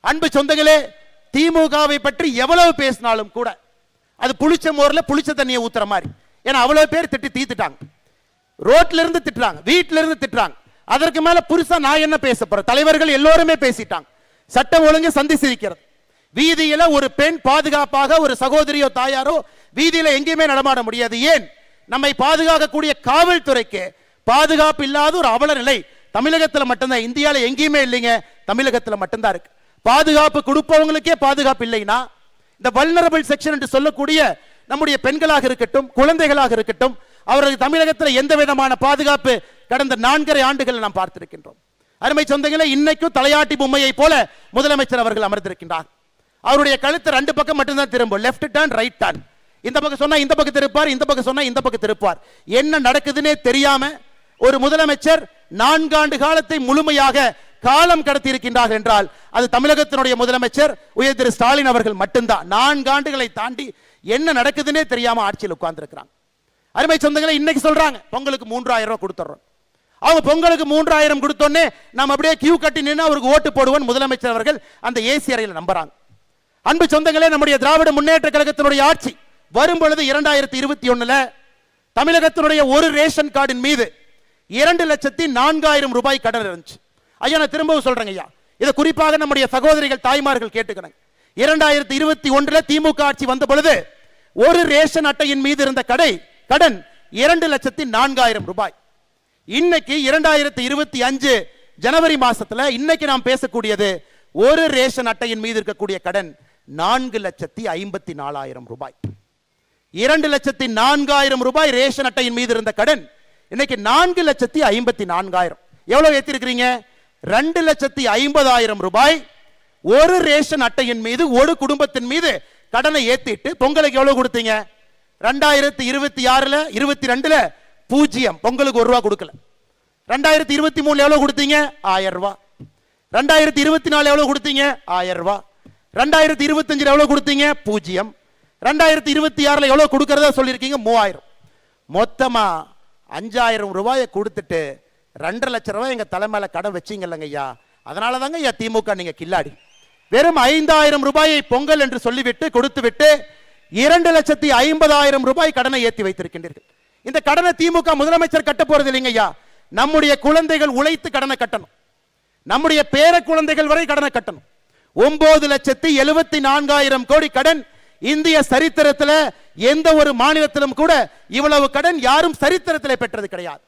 அன்பு சொந்தங்களே, திமுகவை பற்றி எவ்வளவு பேசினாலும் கூட அது புளிச்ச மோர்ல புளிச்ச தண்ணியை ஊத்துற மாதிரி. ஏன்னா அவ்வளவு பேர் திட்டி தீத்துட்டாங்க. ரோட்ல இருந்து திட்டுறாங்க, வீட்டில இருந்து திட்டுறாங்க. அதற்கு மேல புதுசா நான் என்ன பேச போறேன்? தலைவர்கள் எல்லோருமே பேசிட்டாங்க. சட்டம் ஒழுங்கு சந்தி சிரிக்கிறது. வீதியில ஒரு பெண் பாதுகாப்பாக, ஒரு சகோதரியோ தாயாரோ வீதியில எங்கேயுமே நடமாட முடியாது. ஏன்? நம்மை பாதுகாக்கக்கூடிய காவல்துறைக்கு பாதுகாப்பு இல்லாத ஒரு அவல நிலை தமிழகத்தில் மட்டும்தான். இந்தியாவில் எங்கேயுமே இல்லைங்க, தமிழகத்தில் மட்டும்தான் இருக்கு. பாதுகாப்பு கொடுப்பவங்களுக்கே பாதுகாப்பு இல்லைன்னா, இந்த வல்னரபிள் செக்ஷன் என்று சொல்லக்கூடிய நம்முடைய பெண்களாக இருக்கட்டும், குழந்தைகளாக இருக்கட்டும், அவர்களுக்கு தமிழகத்தில் எந்த விதமான பாதுகாப்பு கடந்த 4.5 ஆண்டுகள் நாம் பார்த்திருக்கின்றோம். அருமை சொந்தங்களே, இன்னைக்கும் தலையாட்டி பொம்மையை போல முதலமைச்சர் அவர்கள் அமர்ந்திருக்கின்றார். அவருடைய கழுத்து 2 பக்கம் மட்டும்தான் திரும்பும், லெஃப்ட் டர்ன் ரைட் டர்ன். இந்த பக்கம் சொன்னா இந்த பக்கம் திருப்பார், இந்த பக்கம் சொன்னா இந்த பக்கம் திருப்பார். என்ன நடக்குதுன்னே தெரியாம ஒரு முதலமைச்சர் 4 ஆண்டு காலத்தை முழுமையாக காலம் கடத்தி இருக்கின்றார் என்றால் அது தமிழகத்தினுடைய முதலமைச்சர் உயர் திரு ஸ்டாலின் அவர்கள் மட்டும்தான். 4 ஆண்டுகளை தாண்டி என்ன நடக்குதுன்னே தெரியாம ஆட்சியில் உட்கார்ந்து இருக்கிறாங்க. அருமை சொந்தங்களை, இன்னைக்கு சொல்றாங்க பொங்கலுக்கு 3000 ரூபாய் கொடுத்துறோம். அவங்க பொங்கலுக்கு 3000 கொடுத்தோன்னே நாம் அப்படியே கியூ கட்டி நின்று அவருக்கு ஓட்டு போடுவோம் முதலமைச்சர் அவர்கள் அந்த ஏசி அறையில் நம்புறாங்க. அன்பு சொந்தங்களே, நம்முடைய திராவிட முன்னேற்ற கழகத்தினுடைய ஆட்சி வரும் பொழுது 2021 தமிழகத்தினுடைய ஒரு ரேஷன் கார்டின் மீது 2,04,000 ரூபாய் கடன் இருந்துச்சு. ஐயா, நான் திரும்பவும் சொல்றேங்க ஐயா, இதை குறிப்பாக நம்முடைய சகோதரிகள் தாய்மார்கள் கேட்டுக்கணும். 2021 திமுக ஆட்சி வந்த பொழுது ஒரு ரேஷன் அட்டையின் மீது இருந்த கடன் 2,04,000 ரூபாய். இன்னைக்கு 2025 ஜனவரி மாசத்துல இன்னைக்கு நாம் பேசக்கூடியது ஒரு ரேஷன் அட்டையின் மீது இருக்கக்கூடிய கடன் 4,54,000 ரூபாய். 2,04,000 ரூபாய் ரேஷன் அட்டையின் மீது இருந்த கடன் இன்னைக்கு 4,54,000. எவ்வளவு ஏத்திருக்கிறீங்க? 2,50,000 ரூபாய் ஒரு ரேஷன் அட்டையின் மீது ஒரு குடும்பத்தின் மீது கடனை ஏத்திட்டு பொங்கலுக்கு எவ்வளவு கொடுத்தீங்க? 2026 22 0 பொங்கலுக்கு 1 ரூபா கொடுக்கல. 2023 எவ்வளவு கொடுத்தீங்க? 1000 ரூபாய். 2024 எவ்வளவு கொடுத்தீங்க? 1000 ரூபாய். 2025 எவ்வளவு கொடுத்தீங்க? 0. 2026 எவ்வளவு கொடுக்கறதா சொல்லியிருக்கீங்க? 3000. மொத்தமா 5000 ரூபாயை கொடுத்துட்டு 2.5 லட்சம் ரூபாய் எங்க தலைமையில கடன் வச்சீங்கல்லங்க ஐயா. அதனால தாங்க ஐயா திமுக நீங்க கில்லாடி. வெறும் 5000 ரூபாயை பொங்கல் என்று சொல்லிவிட்டு கொடுத்து விட்டு 2,50,000 ரூபாய் கடனை ஏற்றி வைத்திருக்கின்றீர்கள். இந்த கடனை திமுக முதலமைச்சர் கட்ட போறது இல்லைங்க ஐயா. நம்முடைய குழந்தைகள் உழைத்து கடனை கட்டணும். நம்முடைய பேர குழந்தைகள் வரை கடனை கட்டணும். 9,74,000 கோடி கடன். இந்திய சரித்திரத்தில் எந்த ஒரு மாநிலத்திலும் கூட இவ்வளவு கடன் யாரும் சரித்திரத்தில் பெற்றது கிடையாது.